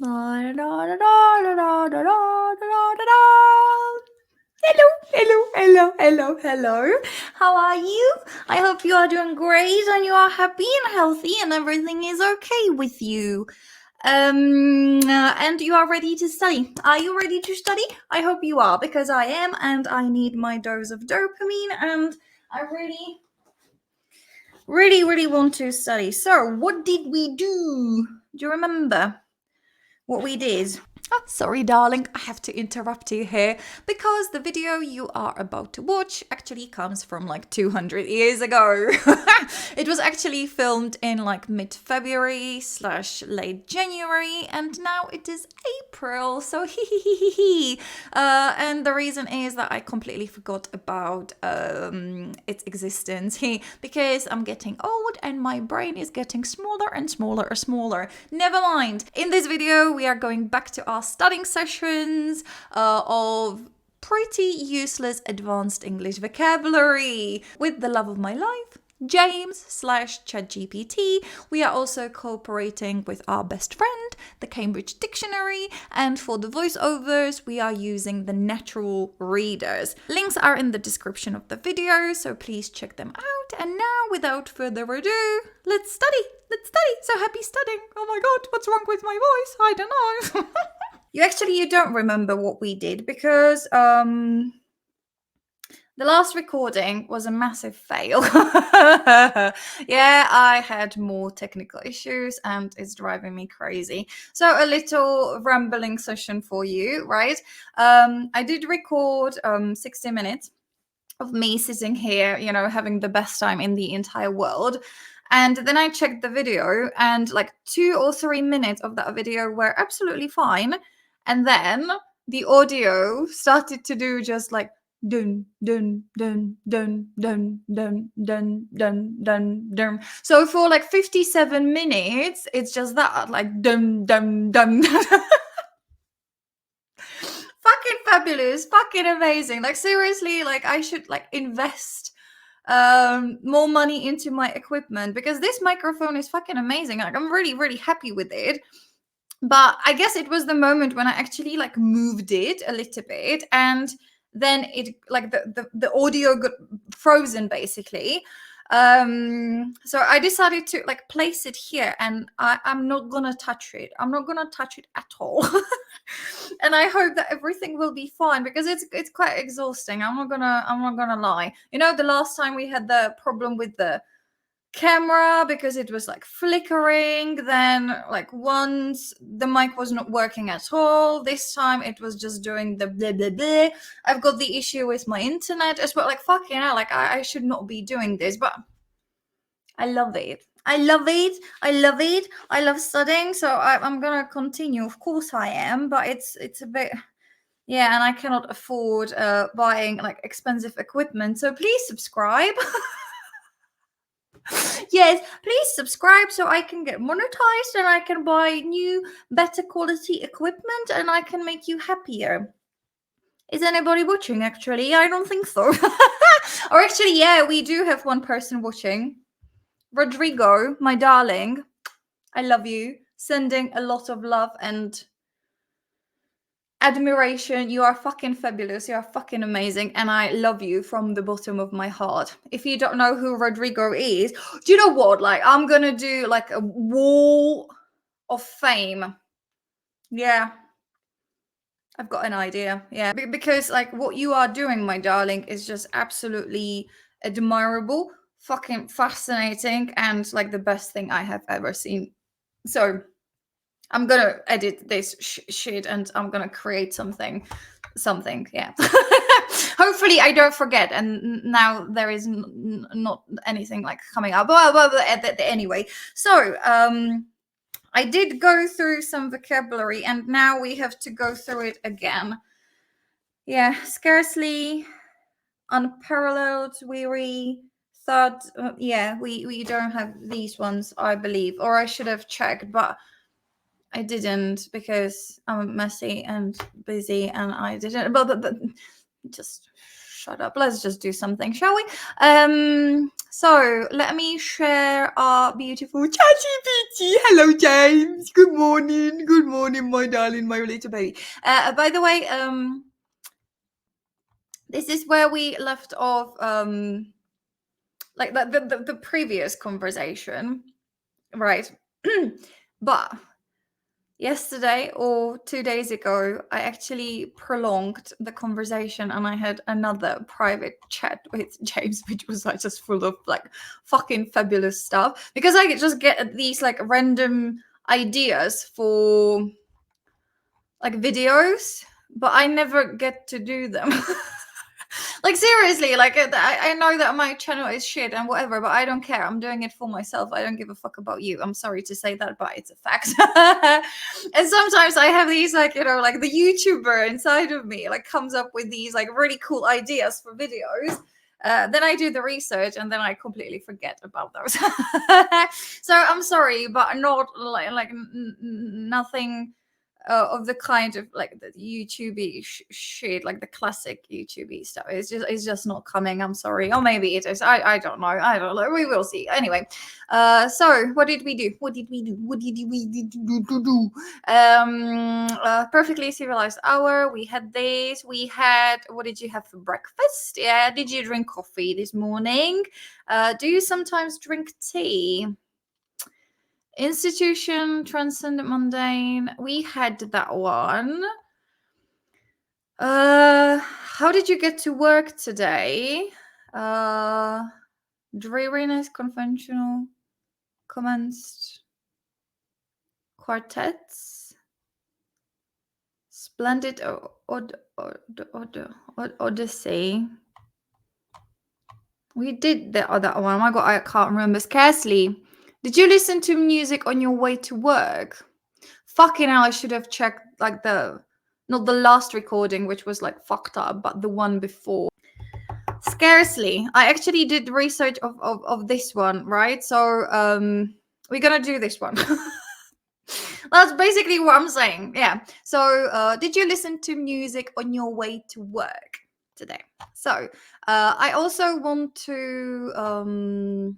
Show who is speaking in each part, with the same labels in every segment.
Speaker 1: Hello, hello, hello, hello, hello. How are you? I hope you are doing great and you are happy and healthy and everything is okay with you. And you are ready to study. Are you ready to study? I hope you are, because I am, and I need my dose of dopamine, and I really want to study. So, what did we do? Do you remember what we did? Oh, sorry, darling, I have to interrupt you here because the video you are about to watch actually comes from like 200 years ago. It was actually filmed in like mid-February / late January, and now it is April, so hee. And the reason is that I completely forgot about its existence because I'm getting old and my brain is getting smaller and smaller. Never mind. In this video, we are going back to our studying sessions of pretty useless advanced English vocabulary with the love of my life, James / ChatGPT. We are also cooperating with our best friend, the Cambridge Dictionary, and for the voiceovers, we are using the natural readers. Links are in the description of the video, so please check them out. And now, without further ado, let's study. So happy studying. Oh my god, what's wrong with my voice? I don't know. You don't remember what we did because the last recording was a massive fail. Yeah, I had more technical issues and it's driving me crazy. So a little rambling session for you, right? I did record 60 minutes of me sitting here, having the best time in the entire world. And then I checked the video and like 2 or 3 minutes of that video were absolutely fine. And then the audio started to do just like dun dun dun dun dun dun dun dun dun dun. So for like 57 minutes, it's just that like dun dun dun. Fucking fabulous, fucking amazing. Like seriously, like I should like invest more money into my equipment because this microphone is fucking amazing. Like I'm really happy with it. But I guess it was the moment when I actually like moved it a little bit and then it like the audio got frozen basically. So I decided to like place it here and I'm not gonna touch it. I'm not gonna touch it at all. And I hope that everything will be fine because it's quite exhausting. I'm not gonna lie. The last time we had the problem with the camera because it was like flickering, then like once the mic was not working at all, this time it was just doing the blah blah blah. I've got the issue with my internet as well. Like fucking hell, like I should not be doing this, but I love it. I love studying, so I'm gonna continue. Of course I am, but it's a bit, yeah, and I cannot afford buying like expensive equipment, so please subscribe. Yes, please subscribe so I can get monetized and I can buy new, better quality equipment and I can make you happier. Is anybody watching, actually? I don't think so. Or actually, yeah, we do have one person watching. Rodrigo, my darling, I love you. Sending a lot of love and admiration. You are fucking fabulous. You are fucking amazing. And I love you from the bottom of my heart. If you don't know who Rodrigo is, do you know what? Like, I'm gonna do like a wall of fame. Yeah. I've got an idea. Yeah. Because like what you are doing, my darling, is just absolutely admirable, fucking fascinating, and like the best thing I have ever seen. So I'm gonna edit this shit and I'm gonna create something, yeah. Hopefully I don't forget, and now there is not anything like coming up. Well, anyway, so I did go through some vocabulary and now we have to go through it again. Yeah, scarcely, unparalleled, weary, THUD. Yeah, we don't have these ones, I believe, or I should have checked, but I didn't because I'm messy and busy and I didn't. But just shut up. Let's just do something, shall we? So let me share our beautiful ChatGPT. Hello, James. Good morning. Good morning, my darling, my little baby. By the way, this is where we left off. Like the previous conversation, right? But yesterday or 2 days ago, I actually prolonged the conversation and I had another private chat with James, which was like just full of like fucking fabulous stuff, because I just get these like random ideas for like videos, but I never get to do them. Like seriously, like I know that my channel is shit and whatever, but I don't care. I'm doing it for myself. I don't give a fuck about you. I'm sorry to say that, but it's a fact. And sometimes I have these like, you know, like the YouTuber inside of me like comes up with these like really cool ideas for videos. Then I do the research and then I completely forget about those. So I'm sorry, but not like nothing of the kind of like the YouTubey shit, like the classic YouTubey stuff. It's just not coming. I'm sorry. Or maybe it is. I don't know. I don't know. We will see. Anyway, so what did we do? What did we do? What did we do? Perfectly civilized hour. We had this. We had. What did you have for breakfast? Yeah. Did you drink coffee this morning? Do you sometimes drink tea? Institution, transcendent, mundane. We had that one. How did you get to work today? Dreariness, conventional, commenced, quartets, splendid, Odyssey. We did the other one. Oh my god, I can't remember. Scarcely. Did you listen to music on your way to work? Fucking hell, I should have checked like not the last recording, which was like fucked up, but the one before. Scarcely. I actually did research of this one, right? So we're gonna do this one. That's basically what I'm saying. Yeah. So did you listen to music on your way to work today? So I also want to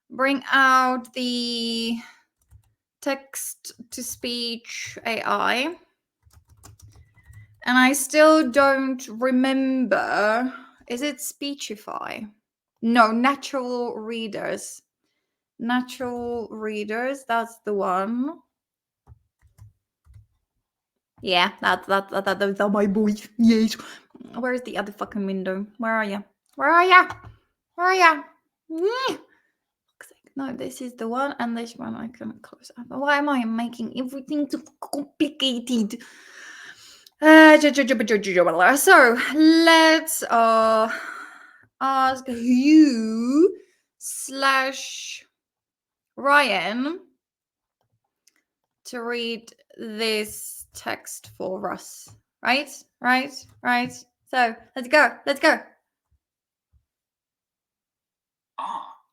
Speaker 1: bring out the text to speech AI. And I still don't remember. Is it Speechify? No, natural readers. Natural readers, that's the one. Yeah, that's my boy. Yes. Where's the other fucking window? Where are you? Where are you? Where are you? No, this is the one, and this one I can close up. Why am I making everything so complicated? So let's ask you / Ryan to read this text for us. Right? So let's go.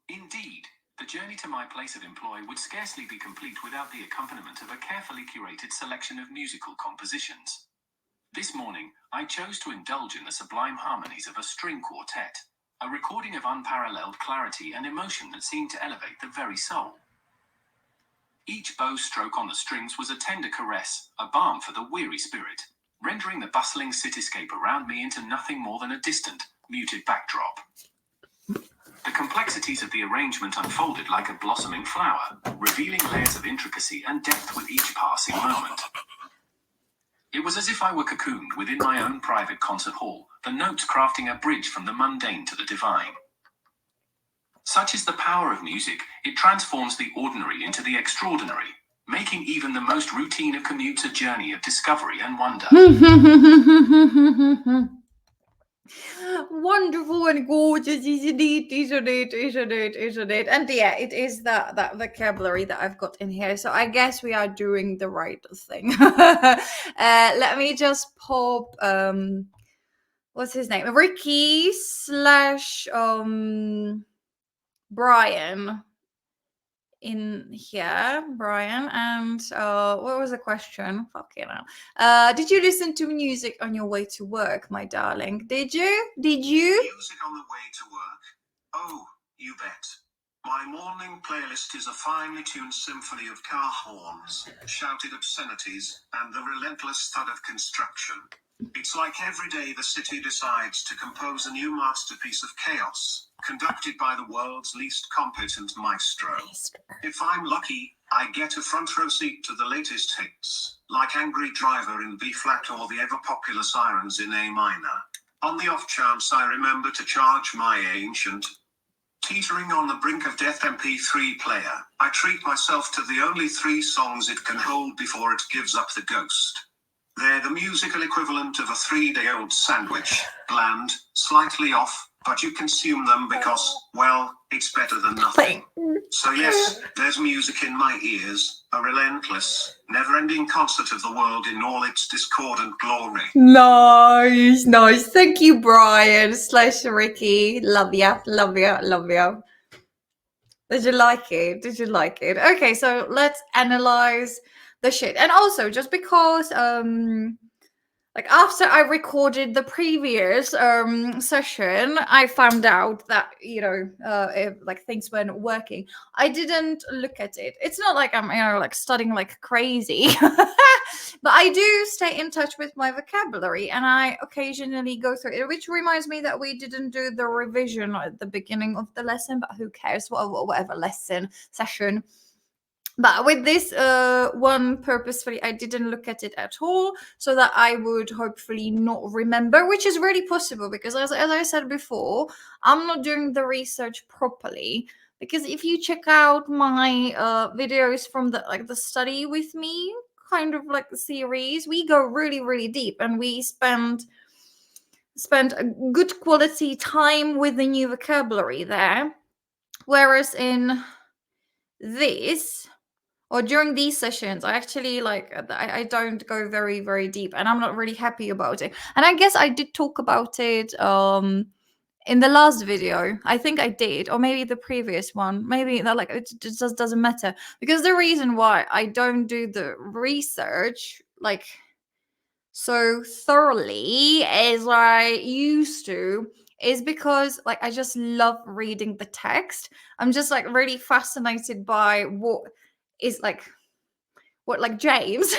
Speaker 2: Indeed. The journey to my place of employ would scarcely be complete without the accompaniment of a carefully curated selection of musical compositions. This morning, I chose to indulge in the sublime harmonies of a string quartet, a recording of unparalleled clarity and emotion that seemed to elevate the very soul. Each bow stroke on the strings was a tender caress, a balm for the weary spirit, rendering the bustling cityscape around me into nothing more than a distant, muted backdrop. The complexities of the arrangement unfolded like a blossoming flower, revealing layers of intricacy and depth with each passing moment. It was as if I were cocooned within my own private concert hall, the notes crafting a bridge from the mundane to the divine. Such is the power of music, it transforms the ordinary into the extraordinary, making even the most routine of commutes a journey of discovery and wonder.
Speaker 1: Wonderful and gorgeous, isn't it? And yeah, it is that vocabulary that I've got in here. So I guess we are doing the right thing. Let me just pop what's his name? Ricky / Brian in here, Brian. And what was the question? Fucking hell. Did you listen to music on your way to work, my darling? Did you?
Speaker 2: Music on the way to work? Oh, You bet. My morning playlist is a finely tuned symphony of car horns, shouted obscenities, and the relentless thud of construction. It's like every day the city decides to compose a new masterpiece of chaos, conducted by the world's least competent maestro. If I'm lucky, I get a front row seat to the latest hits, like Angry Driver in B-flat or the ever-popular Sirens in A minor. On the off chance I remember to charge my ancient, teetering on the brink of death MP3 player, I treat myself to the only 3 songs it can hold before it gives up the ghost. They're the musical equivalent of a 3-day-old sandwich, bland, slightly off, but you consume them because, well, it's better than nothing. So yes, there's music in my ears, a relentless, never-ending concert of the world in all its discordant glory.
Speaker 1: Nice, nice. Thank you, Brian / Ricky. Love ya, love ya, love ya. Did you like it? Did you like it? Okay, so let's analyze the shit. And also, just because like after I recorded the previous session, I found out that like things weren't working. I didn't look at it. It's not like I'm like studying like crazy, but I do stay in touch with my vocabulary, and I occasionally go through it. Which reminds me that we didn't do the revision at the beginning of the lesson, but who cares? Whatever lesson session. But with this one, purposefully, I didn't look at it at all, so that I would hopefully not remember, which is really possible because, as I said before, I'm not doing the research properly. Because if you check out my videos from the study with me, kind of like the series, we go really, really deep, and we spend a good quality time with the new vocabulary there. Whereas in this, or during these sessions, I actually I don't go very, very deep, and I'm not really happy about it. And I guess I did talk about it in the last video. I think I did, or maybe the previous one. Maybe it just doesn't matter, because the reason why I don't do the research like so thoroughly as I used to is because I just love reading the text. I'm just really fascinated by what is what James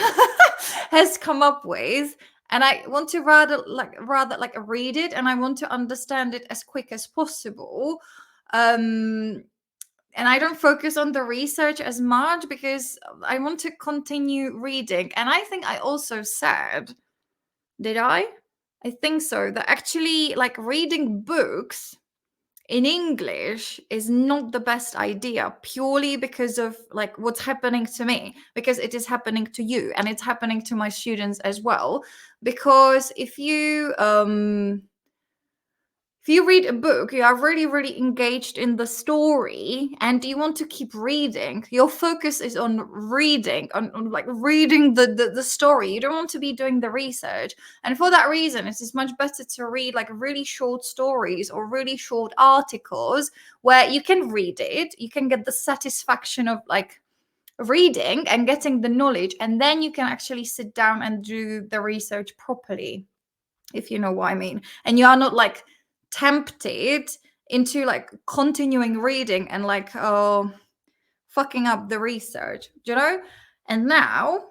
Speaker 1: has come up with, and I want to rather read it, and I want to understand it as quick as possible. And I don't focus on the research as much because I want to continue reading. And I think I also said, did I think so, that actually reading books in English is not the best idea, purely because of what's happening to me, because it is happening to you, and it's happening to my students as well. Because if you read a book, you are really, really engaged in the story, and you want to keep reading. Your focus is on reading, on reading the story. You don't want to be doing the research. And for that reason, it is much better to read really short stories or really short articles where you can read it. You can get the satisfaction of reading and getting the knowledge, and then you can actually sit down and do the research properly, if you know what I mean. And you are not tempted into continuing reading and fucking up the research, And now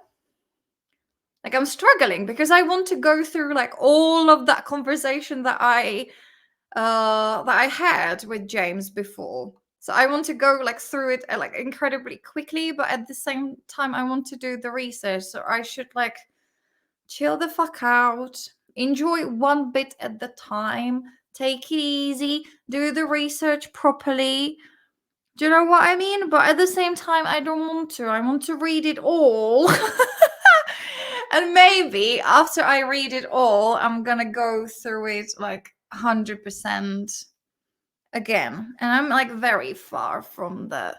Speaker 1: I'm struggling because I want to go through all of that conversation that I had with James before. So I want to go through it incredibly quickly, but at the same time I want to do the research. So I should chill the fuck out, enjoy one bit at the time, take it easy, do the research properly. Do you know what I mean? But at the same time, I don't want to. I want to read it all. And maybe after I read it all, I'm gonna go through it 100% again. And I'm very far from the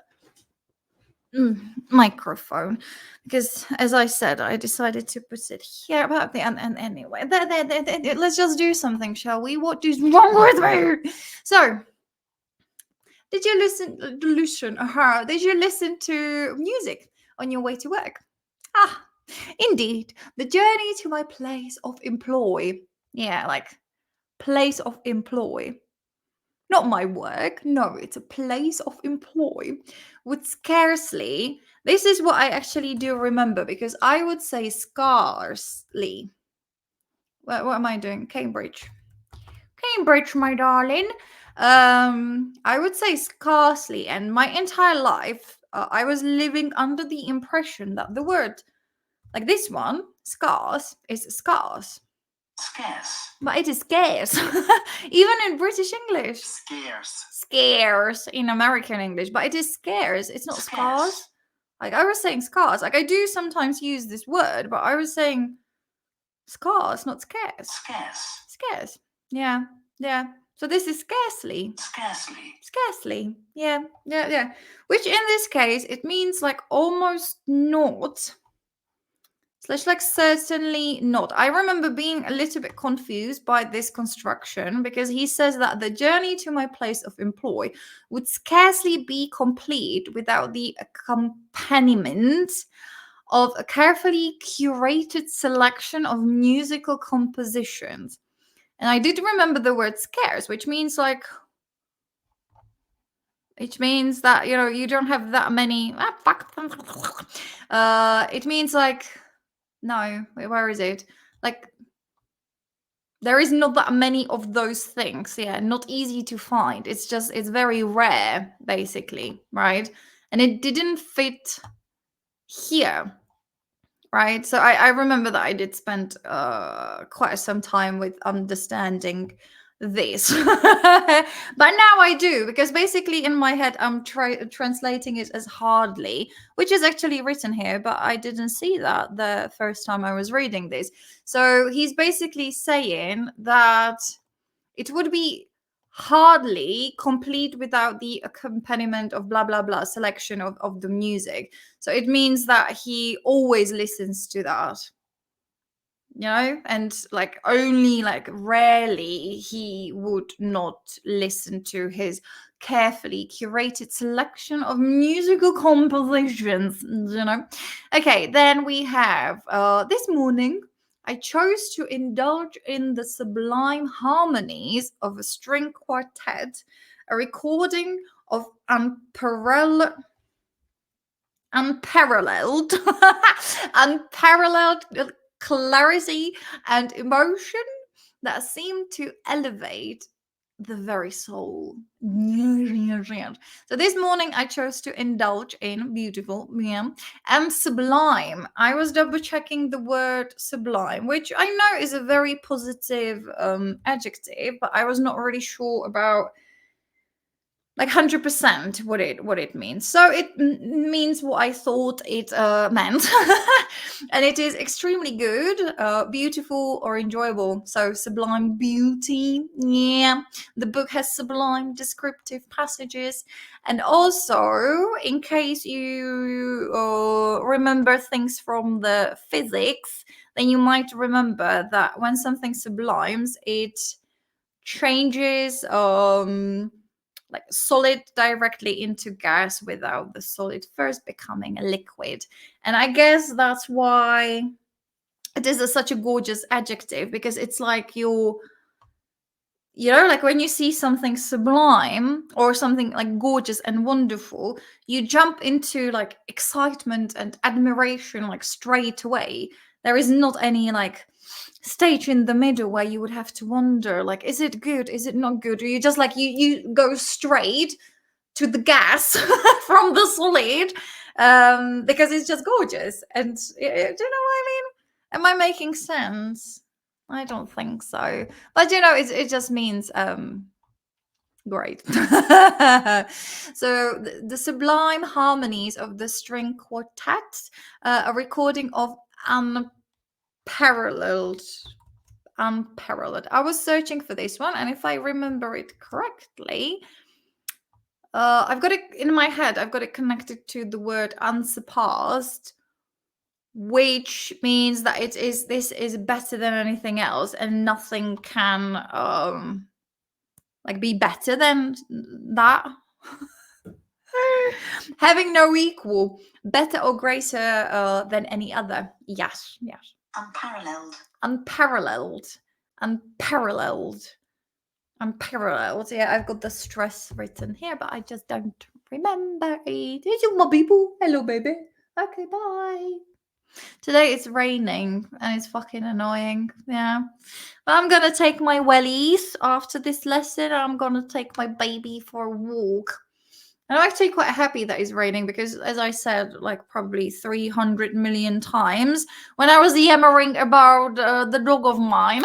Speaker 1: microphone, because as I said, I decided to put it here. But and anyway, there, let's just do something, shall we? What is wrong with me? So, did you listen to music on your way to work? Ah, indeed, the journey to my place of employ. Yeah, place of employ. not my work, no, it's a place of employ, would scarcely, this is what I actually do remember, because I would say scarcely. What am I doing? Cambridge, my darling. I would say scarcely, and my entire life, I was living under the impression that the word, like this one, scarce, is scarce.
Speaker 2: Scarce.
Speaker 1: But it is scarce. Even in British English.
Speaker 2: Scarce.
Speaker 1: Scarce in American English, but it is scarce. It's not scarce. Like I was saying scarce. Like I do sometimes use this word, but I was saying scarce, not scarce.
Speaker 2: Scarce.
Speaker 1: Scarce. Yeah. Yeah. So this is scarcely.
Speaker 2: Scarcely.
Speaker 1: Scarcely. Yeah. Yeah. Yeah. Which in this case, it means like almost not. Slash like certainly not. I remember being a little bit confused by this construction because he says that the journey to my place of employ would scarcely be complete without the accompaniment of a carefully curated selection of musical compositions. And I did remember the word scarce, which means like, it means that, you know, you don't have that many. It means like, no, where is it? Like, there is not that many of those things. Yeah, not easy to find. It's just, it's very rare, basically, right? And it didn't fit here, right? So I remember that I did spend quite some time with understanding this. But now I do, because basically in my head I'm translating it as hardly, which is actually written here, but I didn't see that the first time I was reading this. So he's basically saying that it would be hardly complete without the accompaniment of blah blah blah selection of the music. So it means that he always listens to that, you know, and like only like rarely he would not listen to his carefully curated selection of musical compositions, you know. Okay, then we have this morning I chose to indulge in the sublime harmonies of a string quartet, a recording of unparalleled unparalleled clarity and emotion that seem to elevate the very soul. So this morning I chose to indulge in beautiful, yeah, and sublime. I was double checking the word sublime, which I know is a very positive adjective, but I was not really sure about like 100% what it means. So it means what I thought it meant. And it is extremely good, beautiful, or enjoyable. So sublime beauty, yeah. The book has sublime descriptive passages. And also, in case you remember things from the physics, then you might remember that when something sublimes, it changes like solid directly into gas without the solid first becoming a liquid. And I guess that's why it is such a gorgeous adjective, because it's like you know, like when you see something sublime or something like gorgeous and wonderful, you jump into like excitement and admiration like straight away. There is not any like stage in the middle where you would have to wonder like, is it good, is it not good, or you just like you go straight to the gas from the solid, because it's just gorgeous. And do you know what I mean? Am I making sense? I don't think so, but you know, it just means great. So the sublime harmonies of the string quartet, a recording of unparalleled. I was searching for this one, and if I remember it correctly, I've got it in my head. I've got it connected to the word unsurpassed, which means that this is better than anything else, and nothing can like be better than that. Having no equal, better or greater than any other. Yes.
Speaker 2: Unparalleled.
Speaker 1: Unparalleled. Unparalleled. Yeah, I've got the stress written here, but I just don't remember it. It's my people. Hello, baby. Okay, bye. Today it's raining and it's fucking annoying. Yeah. But I'm gonna take my wellies after this lesson. I'm gonna take my baby for a walk. And I'm actually quite happy that it's raining because, as I said, like probably 300 million times when I was yammering about the dog of mine,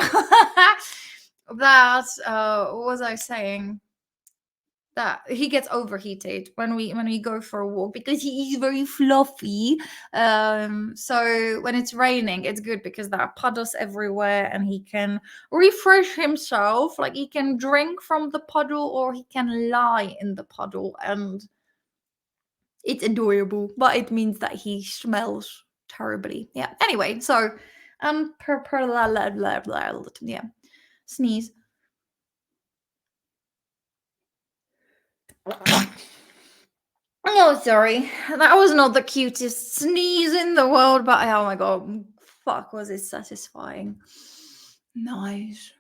Speaker 1: that what was I saying? That he gets overheated when we go for a walk because he is very fluffy. So when it's raining, it's good because there are puddles everywhere and he can refresh himself. Like he can drink from the puddle or he can lie in the puddle, and it's adorable, but it means that he smells terribly. Yeah. Anyway, so yeah. Sneeze. Oh, sorry. That was not the cutest sneeze in the world, but oh my god, fuck, was it satisfying. Nice.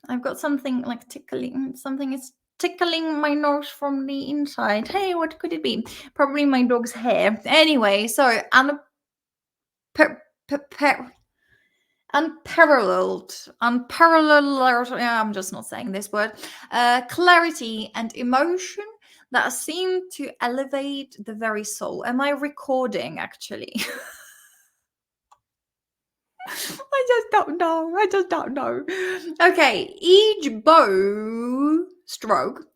Speaker 1: I've got something like tickling. Something is tickling my nose from the inside. Hey, what could it be? Probably my dog's hair. Anyway, so unparalleled, yeah, I'm just not saying this word, clarity and emotion that seem to elevate the very soul. Am I recording, actually? I just don't know. Okay, each bow stroke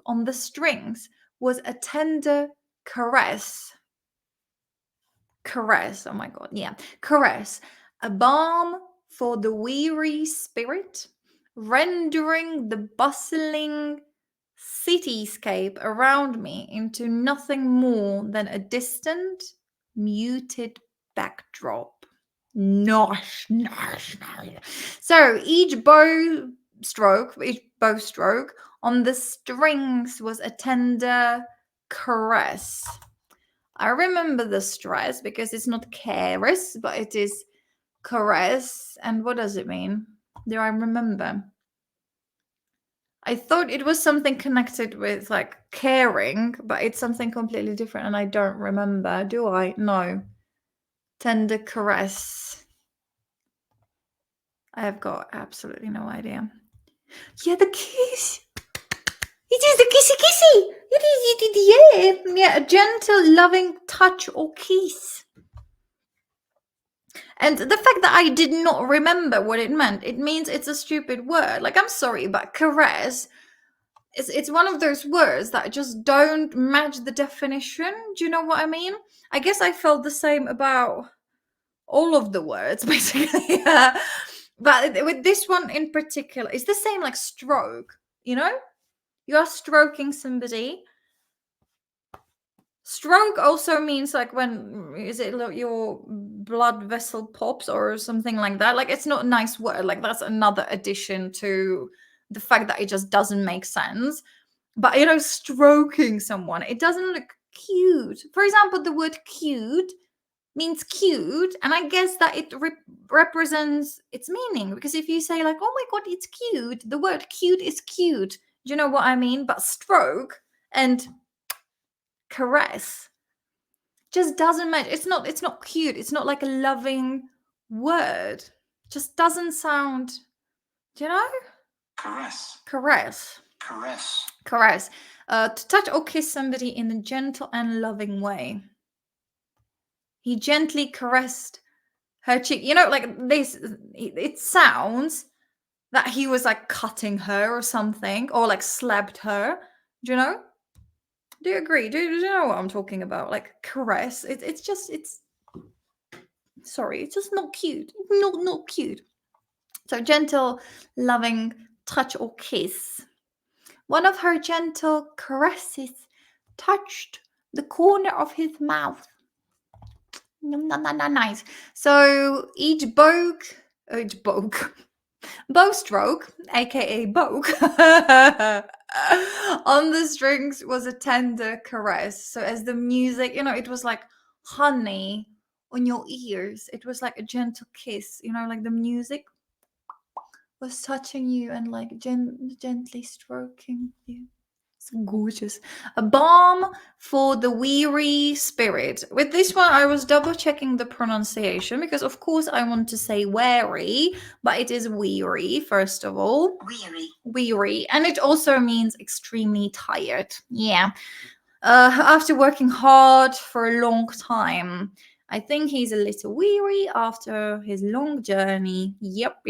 Speaker 1: on the strings was a tender caress. Oh my god, yeah. Caress, a balm for the weary spirit, rendering the bustling cityscape around me into nothing more than a distant, muted backdrop. Nice. So each bow stroke on the strings was a tender caress. I remember the stress because it's not caress, but it is caress. And what does it mean? Do I remember? I thought it was something connected with like caring, but it's something completely different and I don't remember. Do I? No. Tender caress. I have got absolutely no idea. Yeah, the kiss. It is the kissy kissy. It is, yeah, a gentle, loving touch or kiss. And the fact that I did not remember what it meant, it means it's a stupid word. Like, I'm sorry, but caress, it's one of those words that just don't match the definition. Do you know what I mean? I guess I felt the same about all of the words, basically. But with this one in particular, it's the same like stroke, you know? You are stroking somebody. Stroke also means like when is it your blood vessel pops or something like that. Like it's not a nice word. Like that's another addition to the fact that it just doesn't make sense. But you know, stroking someone, it doesn't look cute. For example, the word cute means cute, and I guess that it represents its meaning, because if you say like, oh my god, it's cute, the word cute is cute. Do you know what I mean? But stroke and caress just doesn't match. It's not cute. It's not like a loving word. Just doesn't sound, do you know?
Speaker 2: Caress.
Speaker 1: Caress.
Speaker 2: Caress.
Speaker 1: Caress. To touch or kiss somebody in a gentle and loving way. He gently caressed her cheek. You know, like this, it sounds that he was like cutting her or something, or like slapped her. Do you know? Do you agree? Do you know what I'm talking about? Like caress. It's just sorry, it's just not cute. Not cute. So gentle, loving touch or kiss. One of her gentle caresses touched the corner of his mouth. Nice. So each bow stroke, aka boke, on the strings was a tender caress. So as the music, you know, it was like honey on your ears. It was like a gentle kiss, you know, like the music was touching you and like gently stroking you. It's gorgeous. A balm for the weary spirit. With this one, I was double checking the pronunciation because, of course, I want to say weary, but it is weary, first of all. Weary. Weary. And it also means extremely tired. Yeah. After working hard for a long time. I think he's a little weary after his long journey. Yep.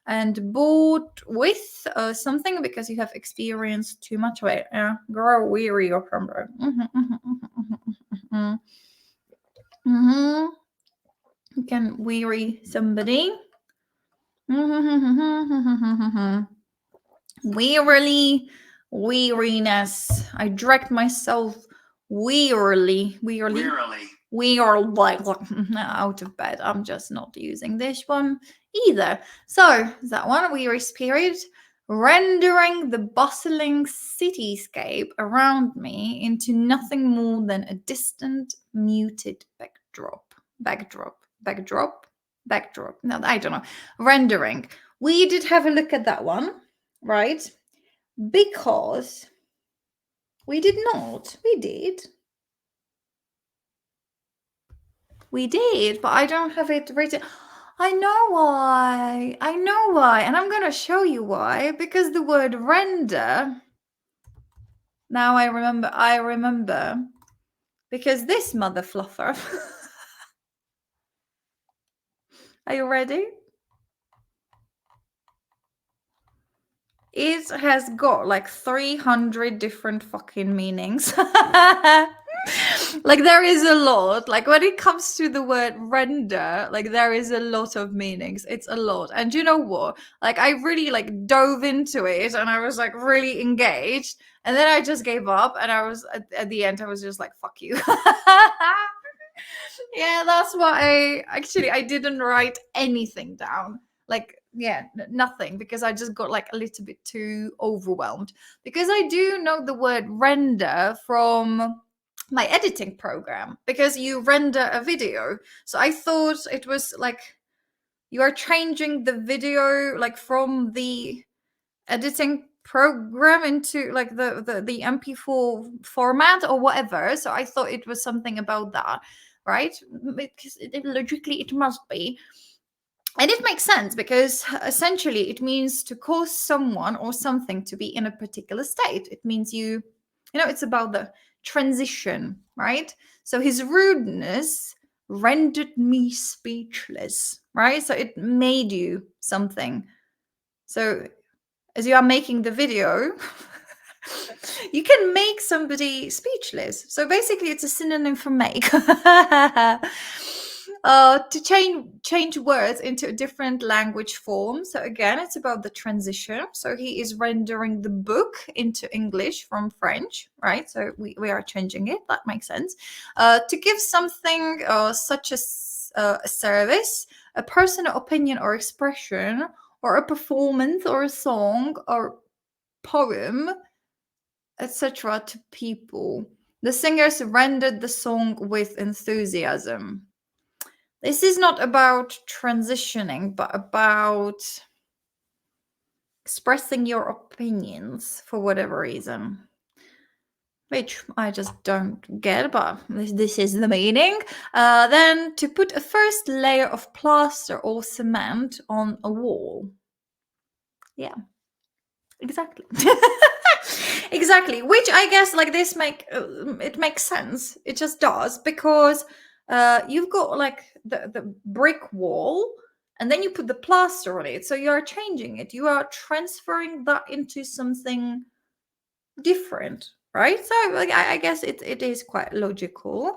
Speaker 1: And bored with something because you have experienced too much of it. Grow weary of something. You can weary somebody. Wearily, weariness. I dragged myself wearily out of bed. I'm just not using this one either. So that one, weary spirit, rendering the bustling cityscape around me into nothing more than a distant, muted backdrop. No, I don't know. Rendering. We did have a look at that one, right? Because we did not. We did, but I don't have it written. I know why. And I'm going to show you why. Because the word render. Now I remember. Because this mother fluffer. Are you ready? It has got like 300 different fucking meanings. Like there is a lot. Like when it comes to the word render, like there is a lot of meanings. It's a lot. And you know what? Like I really like dove into it and I was like really engaged. And then I just gave up and I was at the end I was just like fuck you. Yeah, that's why I didn't write anything down. Like yeah, nothing, because I just got like a little bit too overwhelmed, because I do know the word render from my editing program, because you render a video. So I thought it was like you are changing the video like from the editing program into like the MP4 format or whatever. So I thought it was something about that, right? Because logically it must be. And it makes sense because essentially it means to cause someone or something to be in a particular state. It means it's about the transition, right? So his rudeness rendered me speechless, right? So it made you something. So as you are making the video, you can make somebody speechless. So basically it's a synonym for make. To change words into a different language form. So again, it's about the transition. So he is rendering the book into English from French, right? So we are changing it. That makes sense. To give something such as a service, a personal opinion or expression, or a performance or a song or poem, etc., to people. The singers rendered the song with enthusiasm. This is not about transitioning, but about expressing your opinions for whatever reason. Which I just don't get, but this is the meaning. Then to put a first layer of plaster or cement on a wall. Yeah, exactly. Exactly, which I guess like this it makes sense. It just does, because you've got like the brick wall and then you put the plaster on it, so you are changing it, you are transferring that into something different, right? So like I guess it is quite logical.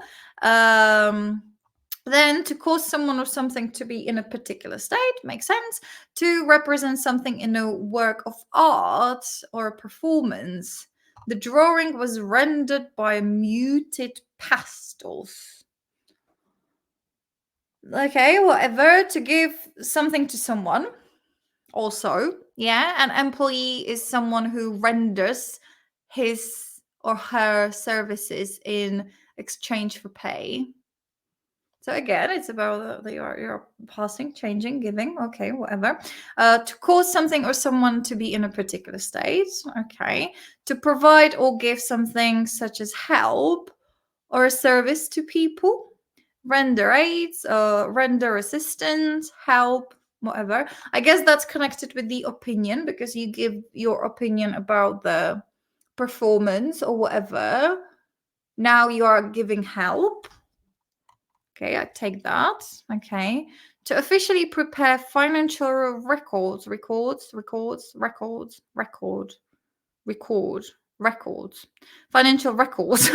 Speaker 1: Then to cause someone or something to be in a particular state makes sense. To represent something in a work of art or a performance. The drawing was rendered by muted pastels. Okay, whatever. To give something to someone. Also, yeah, an employee is someone who renders his or her services in exchange for pay. So again, it's about you're passing, changing, giving, okay, whatever. To cause something or someone to be in a particular state, okay. To provide or give something such as help or a service to people. Render aids, render assistance, help, whatever. I guess that's connected with the opinion because you give your opinion about the performance or whatever. Now you are giving help. Okay, I take that. Okay. To officially prepare financial records, financial records,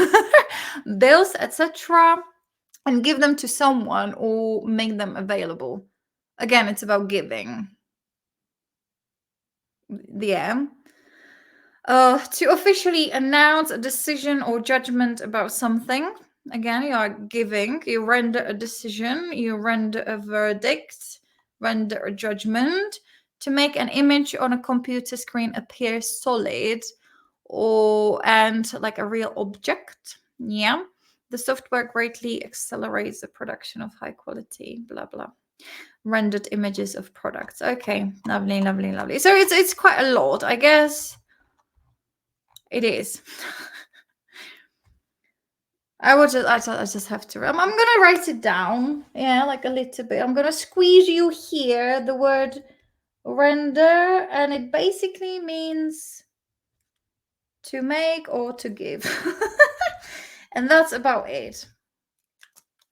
Speaker 1: bills, etc., and give them to someone or make them available. Again, it's about giving. Yeah. To officially announce a decision or judgment about something. Again, you are giving, you render a decision, you render a verdict, render a judgment. To make an image on a computer screen appear solid and like a real object. Yeah. The software greatly accelerates the production of high quality, blah, blah. Rendered images of products. Okay, lovely, lovely, lovely. So it's quite a lot, I guess. It is. I just have to. I'm gonna write it down. Yeah, like a little bit. I'm gonna squeeze you here the word render, and it basically means to make or to give, and that's about it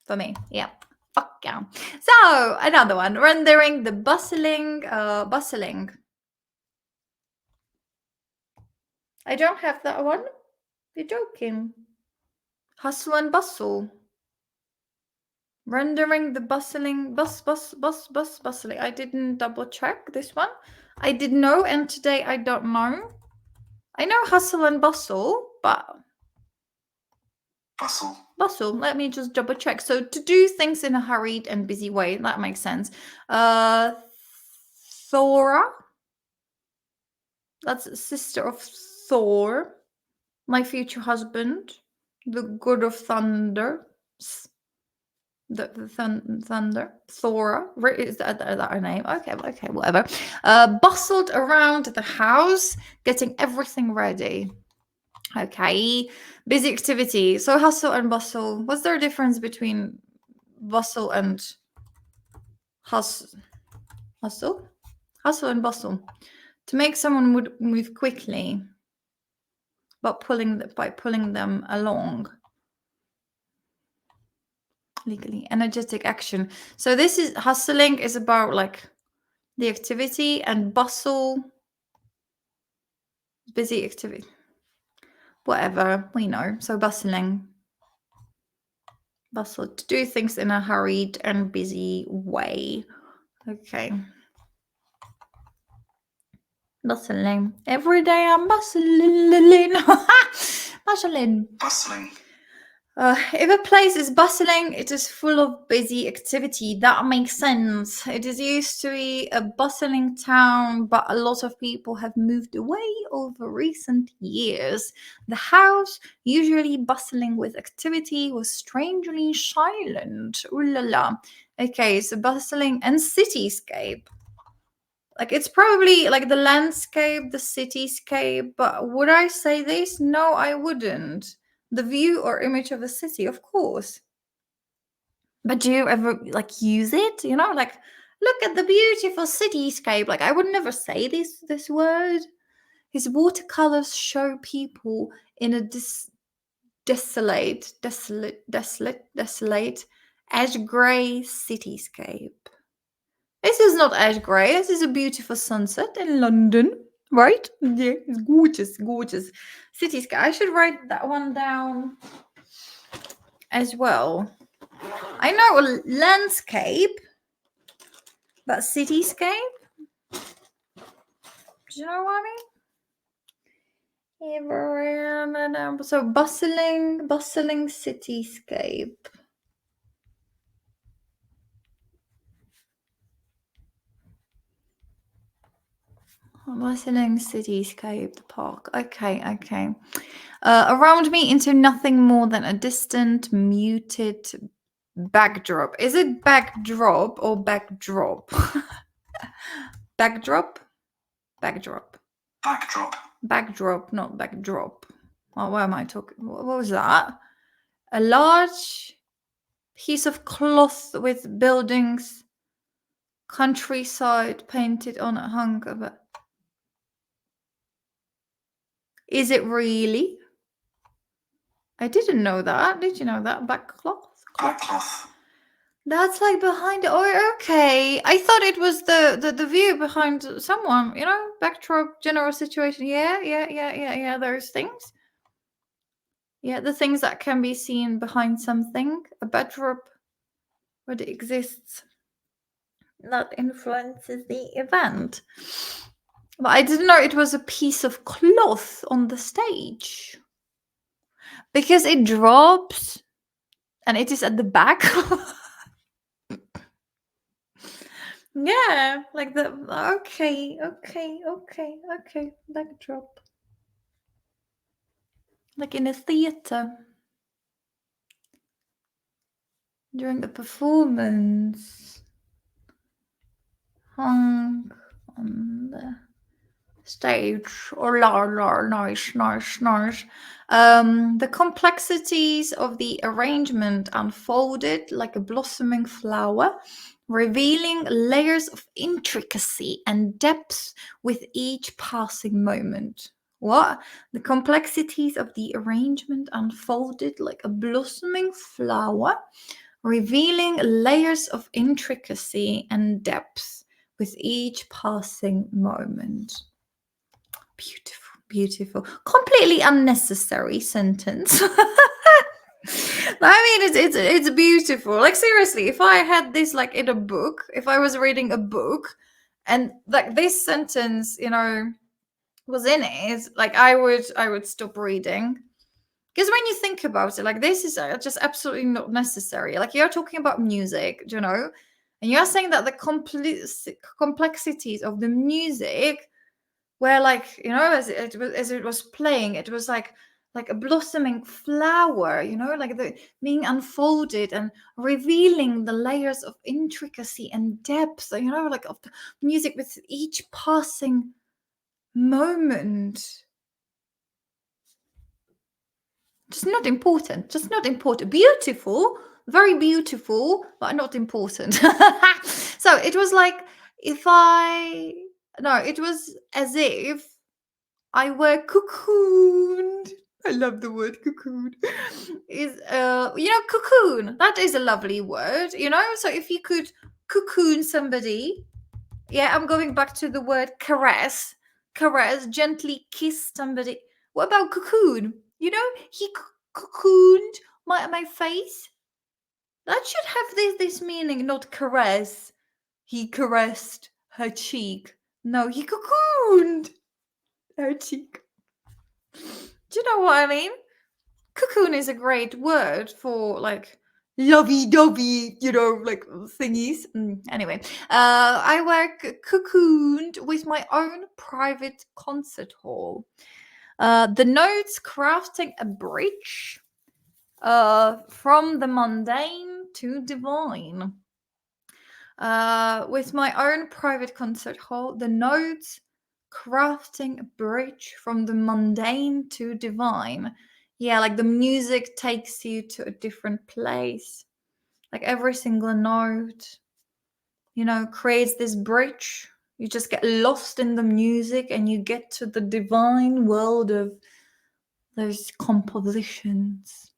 Speaker 1: for me. Yeah. Fuck yeah. So another one, rendering the bustling. I don't have that one. You're joking. Hustle and bustle. Rendering the bustling, bustling. I didn't double check this one. I did know, and today I don't know. I know hustle and bustle, but bustle. Let me just double check. So to do things in a hurried and busy way, that makes sense. Thora. That's sister of Thor, my future husband, the god of thunder. The thunder, Thora, is that her name? Okay, whatever. Bustled around the house, getting everything ready. Okay, busy activity. So hustle and bustle. What's there a difference between bustle and hustle? Hustle and bustle. To make someone move quickly, but by pulling them along. Legally energetic action. So this is hustling is about like the activity, and bustle, busy activity, whatever, we know. So bustling, bustle, to do things in a hurried and busy way. Okay. Bustling. Every day I'm bustling. Bustling. If a place is bustling, it is full of busy activity. That makes sense. It is used to be a bustling town, but a lot of people have moved away over recent years. The house, usually bustling with activity, was strangely silent. Ooh la la. Okay, so bustling and cityscape. Like, it's probably like the landscape, the cityscape, but would I say this? No, I wouldn't. The view or image of a city, of course. But do you ever like use it? You know, like, look at the beautiful cityscape. Like, I would never say this word. His watercolors show people in a desolate, ash gray cityscape. This is not ash grey. This is a beautiful sunset in London, right? Yeah, it's gorgeous, gorgeous. Cityscape. I should write that one down as well. I know a landscape, but cityscape? Do you know what I mean? So bustling cityscape. Bustling cityscape, the park. Okay. Around me into nothing more than a distant, muted Backdrop. Is it backdrop or backdrop? Backdrop? Backdrop.
Speaker 2: Backdrop.
Speaker 1: Backdrop, not backdrop. Oh, what am I talking? What was that? A large piece of cloth with buildings, countryside painted on a hung over. Is it really? I didn't know that. Did you know that? Backcloth?
Speaker 2: Backcloth.
Speaker 1: That's like behind. Oh, okay. I thought it was the view behind someone. You know, backdrop, general situation. Yeah. Those things. Yeah, the things that can be seen behind something. A backdrop, what exists, that influences the event. But I didn't know it was a piece of cloth on the stage. Because it drops and it is at the back. Yeah, like the okay, backdrop. Like in a theater. During a performance. Hung on the stage. Oh, nice. The complexities of the arrangement unfolded like a blossoming flower, revealing layers of intricacy and depth with each passing moment. What? The complexities of the arrangement unfolded like a blossoming flower, revealing layers of intricacy and depth with each passing moment. Beautiful. Completely unnecessary sentence. I mean, it's beautiful. Like seriously, if I had this like in a book, if I was reading a book, and like this sentence, you know, was in it, like I would stop reading. Because when you think about it, like this is just absolutely not necessary. Like you're talking about music, you know, and you're saying that the complexities of the music where, like, you know, as it was playing, it was like a blossoming flower, you know, like the being unfolded and revealing the layers of intricacy and depth, you know, like of the music with each passing moment. Just not important. Beautiful, very beautiful, but not important. So it was like it was as if I were cocooned. I love the word cocoon. Cocoon. That is a lovely word, you know? So if you could cocoon somebody, yeah, I'm going back to the word caress. Caress, gently kiss somebody. What about cocoon? You know, he cocooned my face. That should have this meaning, not caress. He caressed her cheek. No, he cocooned her cheek. Do you know what I mean? Cocoon is a great word for like lovey-dovey, you know, like thingies. Anyway, I work cocooned with my own private concert hall. The notes crafting a bridge from the mundane to divine. With my own private concert hall, the notes crafting a bridge from the mundane to divine. Yeah, like the music takes you to a different place. Like every single note, you know, creates this bridge. You just get lost in the music and you get to the divine world of those compositions.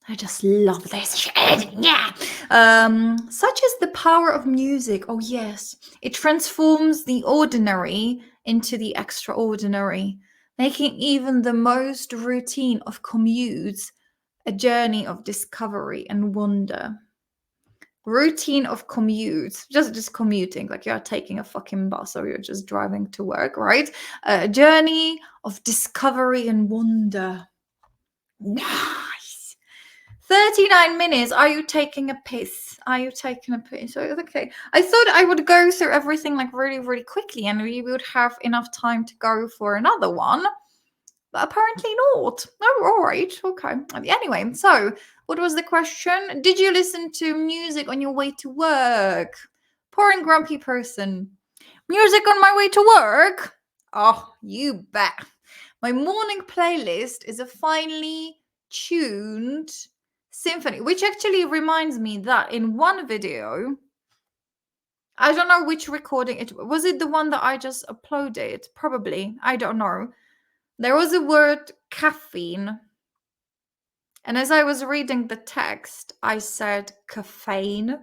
Speaker 1: I just love this shit. Yeah. Such is the power of music. Oh, yes. It transforms the ordinary into the extraordinary, making even the most routine of commutes a journey of discovery and wonder. Routine of commutes, just commuting, like you're taking a fucking bus or you're just driving to work, right? A journey of discovery and wonder. Nice. 39 minutes. Are you taking a piss? So, okay. I thought I would go through everything like really, really quickly and we would have enough time to go for another one. But apparently not. Oh, all right. Okay. Anyway, so What was the question? Did you listen to music on your way to work? Poor and grumpy person. Music on my way to work? Oh, you bet. My morning playlist is a finely tuned symphony, which actually reminds me that in one video, I don't know which recording it was. It the one that I just uploaded? Probably. I don't know. There was a word caffeine. And as I was reading the text, I said caffeine.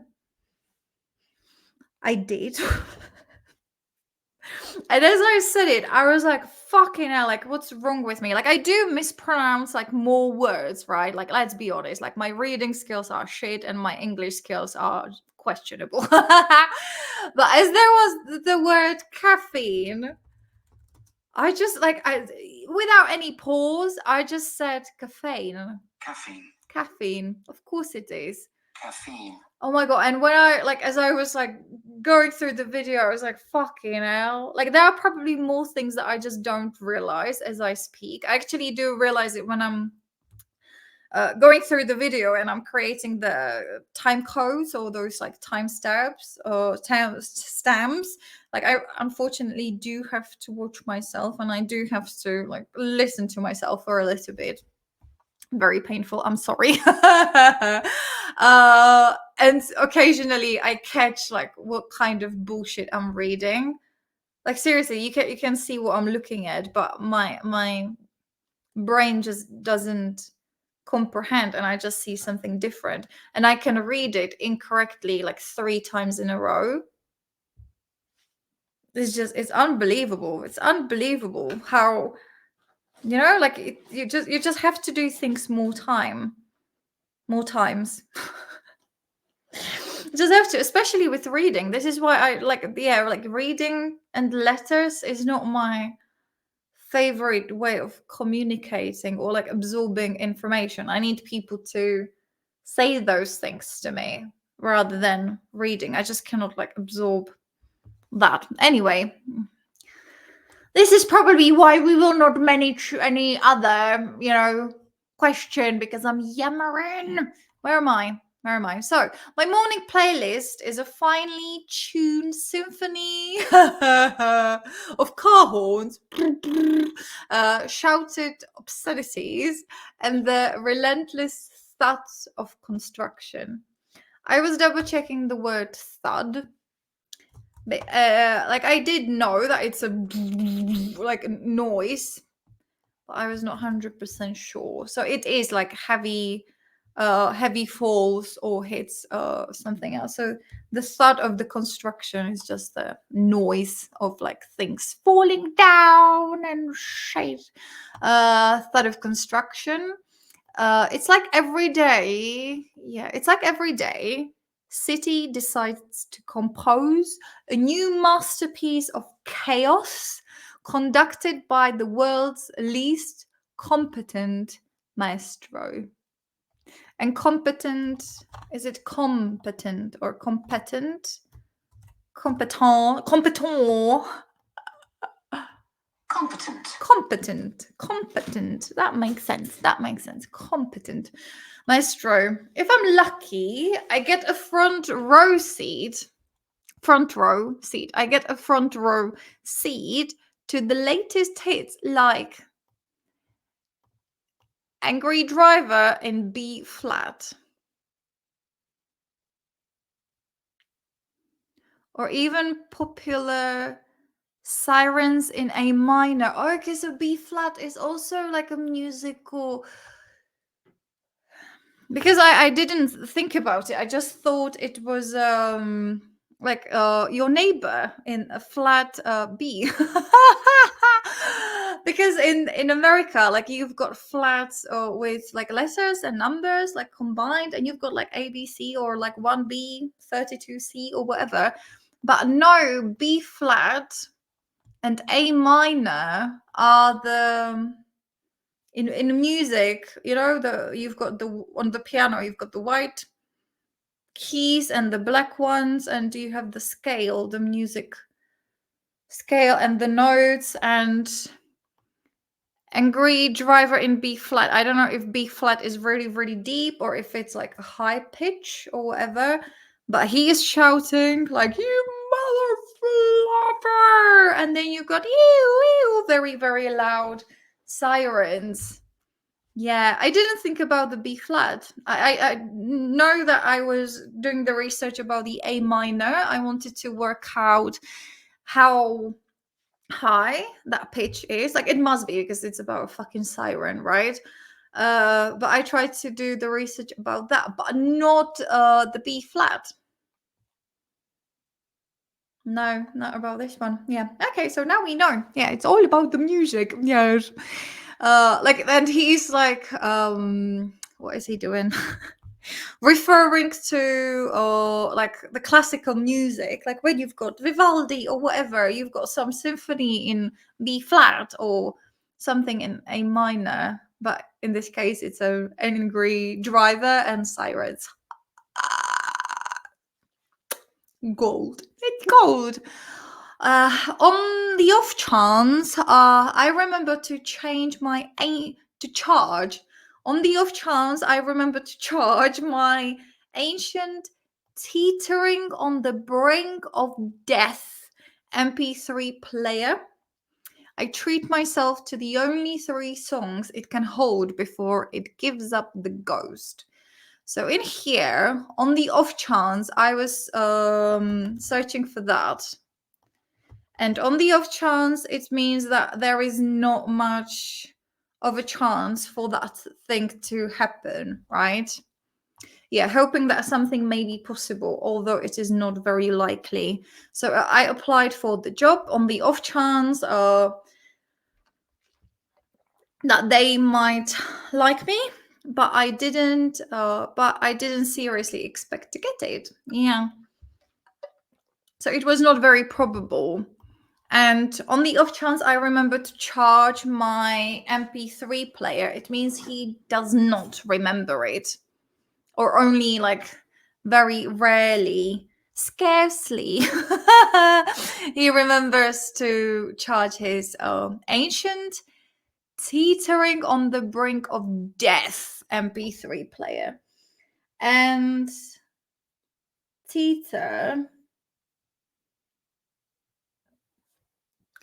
Speaker 1: I did. And as I said it, I was like, fucking hell, like, what's wrong with me? Like, I do mispronounce, like, more words, right? Like, let's be honest. Like, my reading skills are shit and my English skills are questionable. But as there was the word caffeine, I just, like, without any pause, I just said caffeine.
Speaker 2: Caffeine.
Speaker 1: Caffeine. Of course it is.
Speaker 2: Caffeine.
Speaker 1: Oh my god. And when I, like, as I was, like, going through the video, I was like, fucking hell. Like, there are probably more things that I just don't realize as I speak. I actually do realize it when I'm going through the video and I'm creating the time codes or those, like, time stamps or stamps. Like, I unfortunately do have to watch myself and I do have to, like, listen to myself for a little bit. Very painful. I'm sorry. And occasionally I catch, like, what kind of bullshit I'm reading. Like, seriously, you can see what I'm looking at, but my brain just doesn't comprehend, and I just see something different, and I can read it incorrectly like 3 times in a row. It's unbelievable. It's unbelievable how, you know, like, you just have to do things more times. Just have to, especially with reading. This is why I like, yeah, like, reading and letters is not my favorite way of communicating or, like, absorbing information. I need people to say those things to me rather than reading. I just cannot, like, absorb that. Anyway, this is probably why we will not manage any other, you know, question, because I'm yammering. Where am I? So, my morning playlist is a finely tuned symphony of car horns, shouted obscenities, and the relentless thuds of construction. I was double checking the word thud. Like, I did know that it's a like noise, but I was not 100% sure. So it is like heavy falls or hits something else. So the thud of the construction is just the noise of, like, things falling down and shit. Thud of construction. It's like every day. Yeah, it's like every day City decides to compose a new masterpiece of chaos conducted by the world's least competent maestro. And competent, is it competent or competent? Competent. That makes sense. Competent maestro. If I'm lucky, I get a front row seat to the latest hits, like Angry Driver in B flat, or even popular Sirens in A minor. Oh, okay, so B flat is also like a musical. Because I didn't think about it. I just thought it was like your neighbor in a flat B. Because in America, like, you've got flats with, like, letters and numbers, like, combined, and you've got, like, ABC or, like, 1B, 32C or whatever. But no, B flat and A minor are the in music, you know, you've got on the piano, you've got the white keys and the black ones, and you have the scale, the music scale, and the notes, and Angry driver in B flat. I don't know if B flat is really, really deep or if it's like a high pitch or whatever. But he is shouting like, "You mother flopper!" And then you got very, very loud sirens. Yeah, I didn't think about the B flat. I know that I was doing the research about the A minor. I wanted to work out how high that pitch is. Like, it must be because it's about a fucking siren, right? But I tried to do the research about that, but not the B flat. No, not about this one. Yeah. Okay, so now we know. Yeah, it's all about the music. Yes. And he's like, what is he doing? Referring to like the classical music, like when you've got Vivaldi or whatever, you've got some symphony in B flat or something in A minor, but in this case it's an angry driver and sirens. Gold. It's gold. On the off chance, I remember to change my to charge. On the off chance, I remember to charge my ancient teetering on the brink of death MP3 player. I treat myself to the only 3 songs it can hold before it gives up the ghost. So in here, on the off chance, I was searching for that. And on the off chance, it means that there is not much of a chance for that thing to happen, right? Yeah, hoping that something may be possible, although it is not very likely. So I applied for the job on the off chance that they might like me, but I didn't seriously expect to get it. Yeah. So it was not very probable. And on the off chance I remember to charge my MP3 player, it means he does not remember it. Or only like very rarely, scarcely, he remembers to charge his ancient teetering on the brink of death MP3 player. And teeter,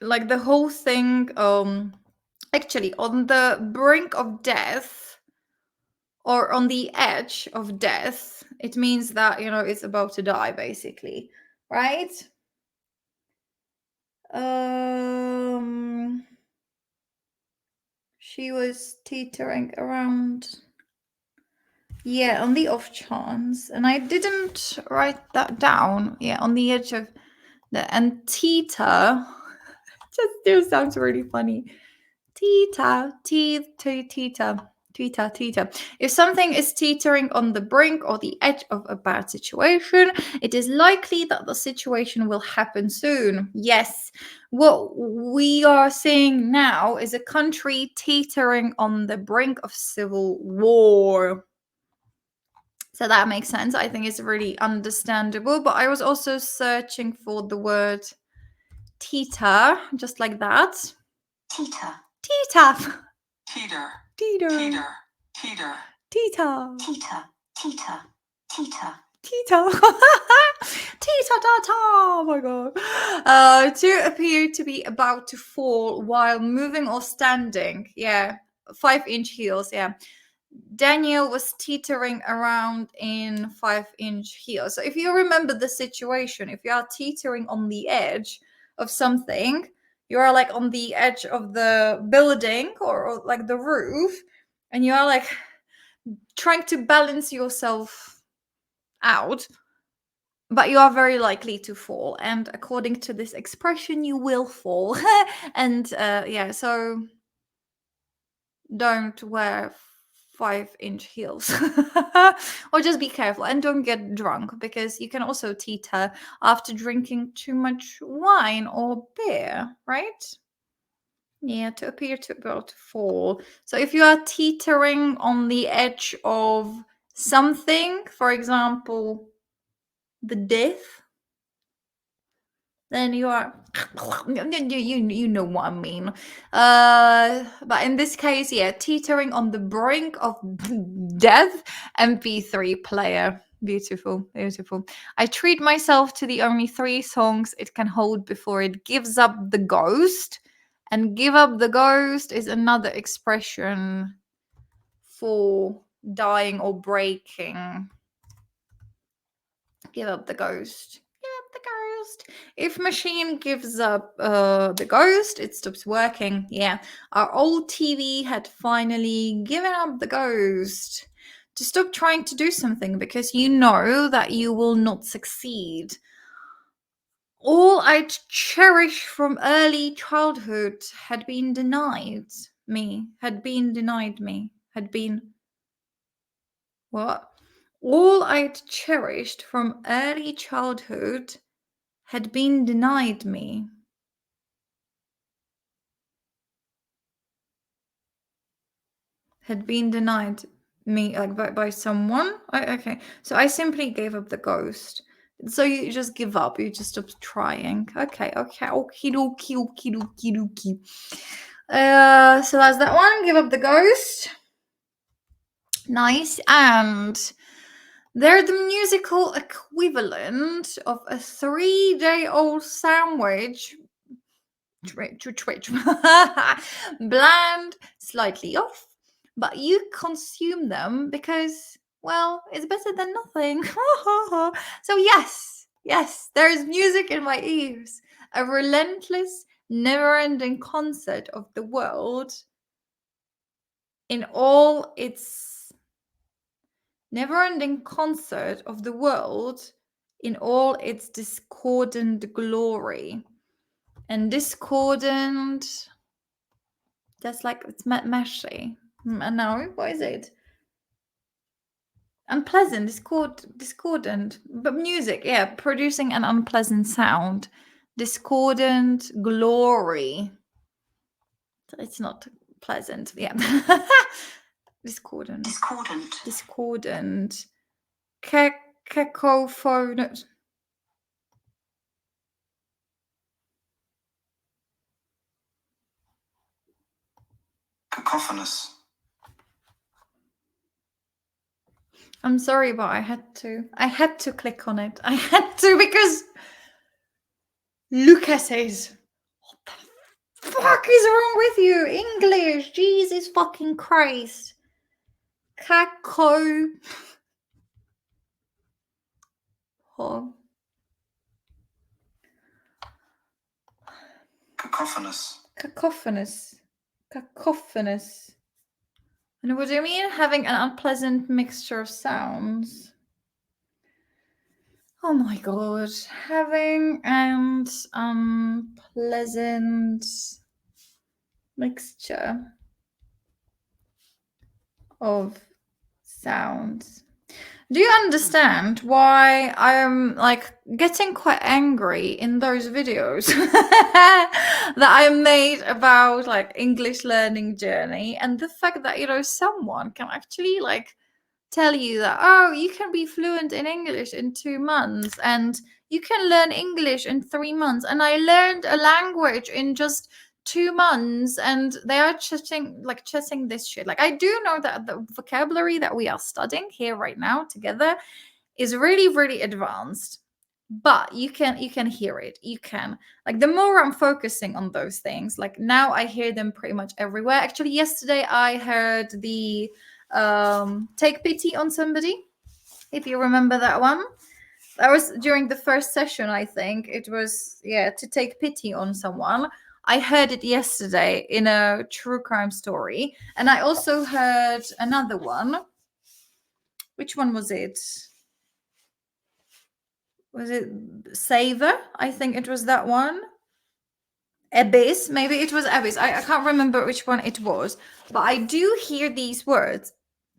Speaker 1: like the whole thing, actually on the brink of death or on the edge of death, it means that, you know, it's about to die, basically, right? She was teetering around. Yeah, on the off chance. And I didn't write that down. Yeah, on the edge of the and teeter just still sounds really funny. Teeter, teeter. If something is teetering on the brink or the edge of a bad situation, it is likely that the situation will happen soon. Yes, what we are seeing now is a country teetering on the brink of civil war. So that makes sense. I think it's really understandable. But I was also searching for the word teeter, just like that.
Speaker 2: Teeter.
Speaker 1: Teeter.
Speaker 2: Teeter.
Speaker 1: Teeter.
Speaker 2: Teeter. Teeter.
Speaker 1: Teeter.
Speaker 2: Teeter. Teeter. Teeter.
Speaker 1: Teeter. Teeter tata. Oh my god. To appear to be about to fall while moving or standing. Yeah. 5-inch heels. Yeah. Daniel was teetering around in 5-inch heels. So if you remember the situation, if you are teetering on the edge of something, you are like on the edge of the building or like the roof, and you are like trying to balance yourself out, but you are very likely to fall. And according to this expression, you will fall. And yeah, so don't wear 5-inch heels. Or just be careful and don't get drunk, because you can also teeter after drinking too much wine or beer, right? Yeah, to appear to about to fall. So if you are teetering on the edge of something, for example, the death, then you are you know what I mean. But in this case, yeah, teetering on the brink of death. MP3 player. Beautiful, beautiful. I treat myself to the only 3 songs it can hold before it gives up the ghost. And give up the ghost is another expression for dying or breaking. Give up the ghost. Give up the ghost. If machine gives up the ghost, it stops working. Yeah, our old TV had finally given up the ghost. To stop trying to do something because you know that you will not succeed. All I'd cherished from early childhood had been denied me. Had been what? All I'd cherished from early childhood had been denied me. Had been denied me like by someone. Okay, so I simply gave up the ghost. So you just give up. You just stop trying. Okay. Okie dokie, okie dokie dokie. So that's that one. Give up the ghost. Nice. And they're the musical equivalent of a 3-day-old sandwich. Bland, slightly off, but you consume them because, well, it's better than nothing. So yes, there is music in my ears, a relentless, never-ending concert of the world in all its never-ending concert of the world in all its discordant glory. And discordant, that's like, it's meshy. No, what is it? Unpleasant, discordant. But music, yeah, producing an unpleasant sound. Discordant glory. It's not pleasant, yeah. Discordant. Cacophonous.
Speaker 2: Cacophonous.
Speaker 1: I'm sorry, but I had to click on it. I had to because Lucas says, what the fuck is wrong with you? English, Jesus fucking Christ. Cacophonous. Cacophonous. And what do you mean? Having an unpleasant mixture of sounds. Oh my god. Having an unpleasant mixture of sounds. Do you understand why I'm like getting quite angry in those videos that I made about like English learning journey, and the fact that, you know, someone can actually like tell you that, oh, you can be fluent in English in 2 months and you can learn English in 3 months, and I learned a language in just 2 months, and they are chatting this shit. Like, I do know that the vocabulary that we are studying here right now together is really, really advanced, but you can hear it. You can, like, the more I'm focusing on those things, like now I hear them pretty much everywhere. Actually, yesterday I heard the take pity on somebody, if you remember that one. That was during the first session, I think. It was, yeah, to take pity on someone. I heard it yesterday in a true crime story. And I also heard another one. Which one was it? Was it Savor? I think it was that one. Abyss. Maybe it was Abyss. I can't remember which one it was. But I do hear these words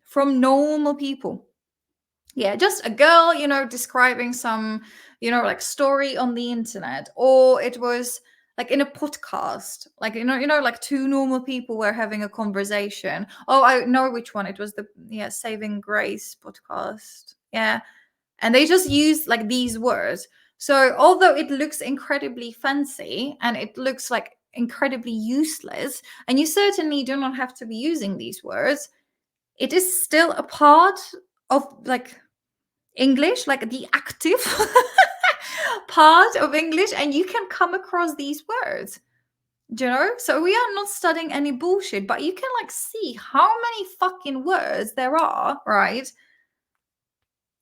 Speaker 1: from normal people. Yeah, just a girl, you know, describing some, you know, like story on the internet, or it was like in a podcast, like, you know, like 2 normal people were having a conversation. Oh, I know which one. It was the, yeah, Saving Grace podcast. Yeah. And they just used like these words. So although it looks incredibly fancy and it looks like incredibly useless, and you certainly do not have to be using these words, it is still a part of like English, like the active part of English, and you can come across these words. Do you know? So we are not studying any bullshit, but you can like see how many fucking words there are, right?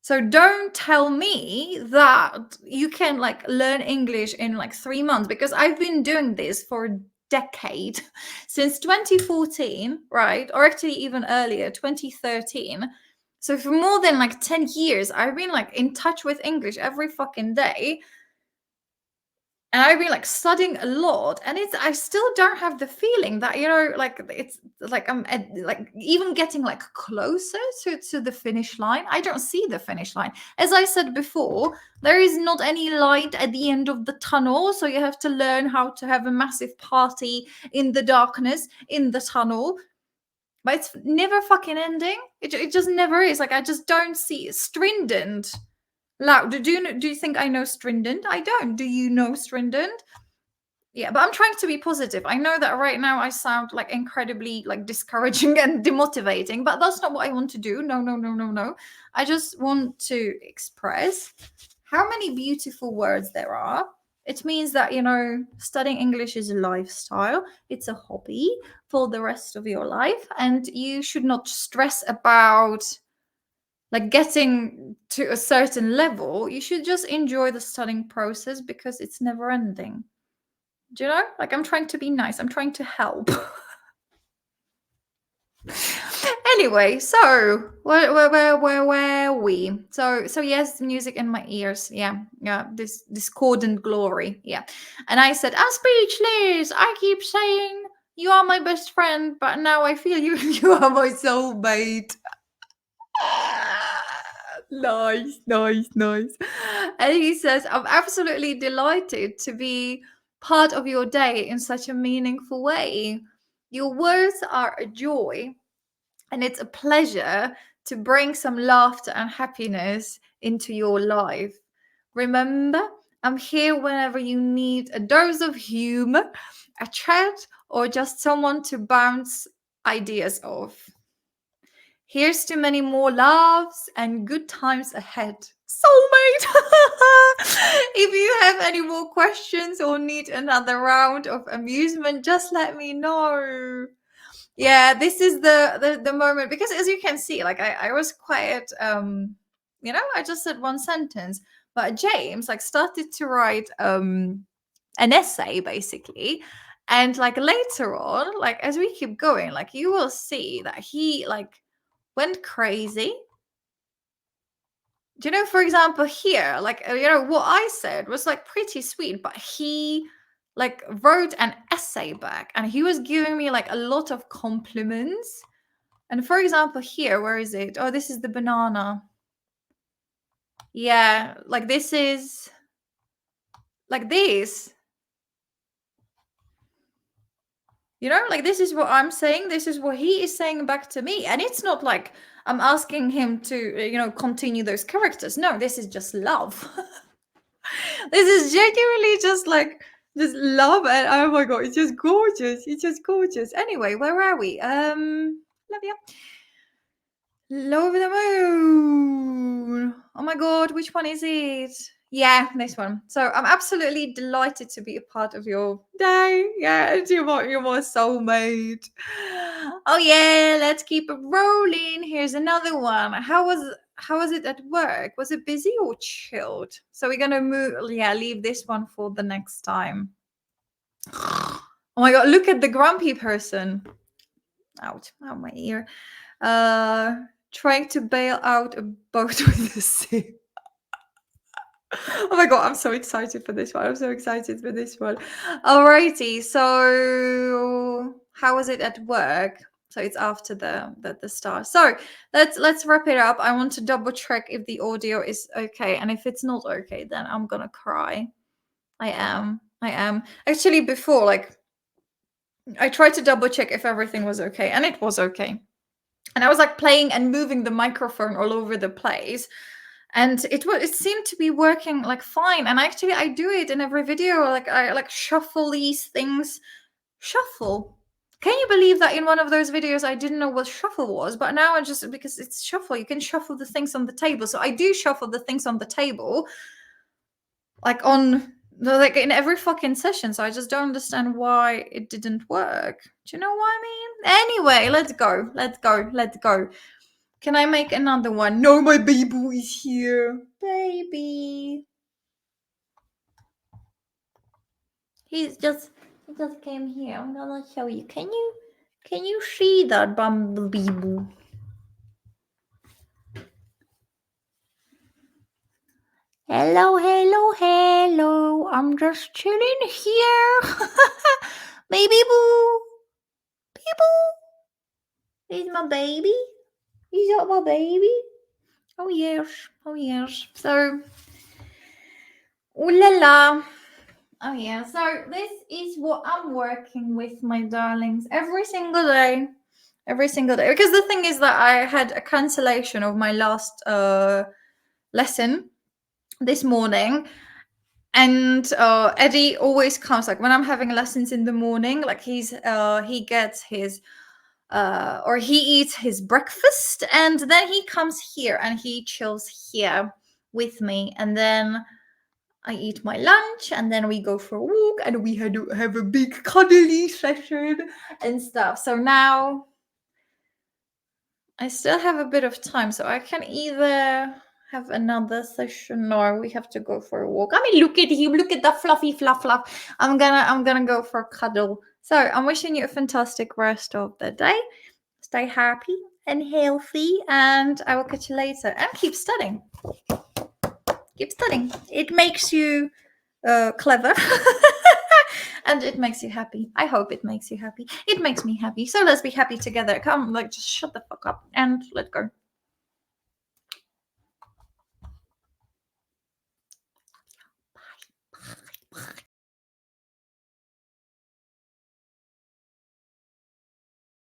Speaker 1: So don't tell me that you can like learn English in like 3 months, because I've been doing this for a decade, since 2014, right? Or actually even earlier, 2013. So for more than like 10 years, I've been like in touch with English every fucking day. And I've been like studying a lot, and I still don't have the feeling that, you know, like it's like I'm like even getting like closer to the finish line. I don't see the finish line. As I said before, there is not any light at the end of the tunnel, so you have to learn how to have a massive party in the darkness in the tunnel. But it's never fucking ending. It just never is. Like I just don't see it. Stringent. Loud. Do you think I know stringent? I don't. Do you know stringent? Yeah, but I'm trying to be positive. I know that right now I sound like incredibly like discouraging and demotivating, but that's not what I want to do. No, no, no, no, no. I just want to express how many beautiful words there are. It means that, you know, studying English is a lifestyle. It's a hobby for the rest of your life, and you should not stress about like getting to a certain level. You should just enjoy the studying process because it's never ending. Do you know? Like I'm trying to be nice. I'm trying to help. Anyway, so where were we? So yes, music in my ears. Yeah, this discordant glory. Yeah, and I said, I'm speechless. I keep saying you are my best friend, but now I feel you are my soulmate. Nice, nice, nice. And he says, I'm absolutely delighted to be part of your day in such a meaningful way. Your words are a joy, and it's a pleasure to bring some laughter and happiness into your life. Remember, I'm here whenever you need a dose of humor, a chat, or just someone to bounce ideas off. Here's to many more laughs and good times ahead. Soulmate! If you have any more questions or need another round of amusement, just let me know. Yeah, this is the moment, because as you can see, like I was quite you know, I just said one sentence, but James like started to write an essay basically. And like later on, like as we keep going, like you will see that he like went crazy. Do you know, for example, here, like, you know, what I said was like pretty sweet, but he like wrote an essay back and he was giving me like a lot of compliments. And for example, here, where is it? Oh, this is the banana. Yeah, like this is like this. You know, like this is what I'm saying. This is what he is saying back to me. And it's not like I'm asking him to, you know, continue those characters. No, this is just love. This is genuinely just like, just love it. Oh my god, it's just gorgeous. It's just gorgeous. Anyway, where are we? Love you. Over the moon. Oh my god, which one is it? Yeah, this one. So I'm absolutely delighted to be a part of your day. Yeah, you're my soulmate. Oh yeah, let's keep it rolling. Here's another one. How was it at work? Was it busy or chilled? So we're gonna leave this one for the next time. Oh my god, look at the grumpy person. Ouch, oh my ear. Trying to bail out a boat with the sea. Oh my god, I'm so excited for this one. I'm so excited for this one. Alrighty, so how was it at work? So it's after the star. So let's wrap it up. I want to double check if the audio is okay, and if it's not okay, then I'm gonna cry. I am. Actually, before, like, I tried to double check if everything was okay, and it was okay. And I was like playing and moving the microphone all over the place. And it seemed to be working like fine. And actually I do it in every video. Like I like shuffle these things. Shuffle. Can you believe that in one of those videos I didn't know what shuffle was, but now I just, because it's shuffle, you can shuffle the things on the table. So I do shuffle the things on the table, like like in every fucking session. So I just don't understand why it didn't work. Do you know what I mean? Anyway, let's go. Let's go. Let's go. Can I make another one? No, my baby is here. Baby. He just came here. I'm gonna show you. Can you see that bumblebee boo? Hello, hello, hello. I'm just chilling here. Baby boo. Baby boo. Is my baby? Is that my baby? Oh yes. Oh yes. So, ooh la la. Oh yeah. So this is what I'm working with, my darlings, every single day. Every single day. Because the thing is that I had a cancellation of my last lesson this morning. And Eddie always comes, like when I'm having lessons in the morning, like he gets his or he eats his breakfast, and then he comes here and he chills here with me, and then I eat my lunch, and then we go for a walk, and we had to have a big cuddly session and stuff. So now I still have a bit of time, so I can either have another session or we have to go for a walk. I mean, look at him, look at the fluffy fluff. I'm gonna go for a cuddle. So I'm wishing you a fantastic rest of the day. Stay happy and healthy, and I will catch you later. And keep studying. Keep studying. It makes you clever. And it makes you happy. I hope it makes you happy. It makes me happy. So let's be happy together. Come, like, just shut the fuck up and let's go.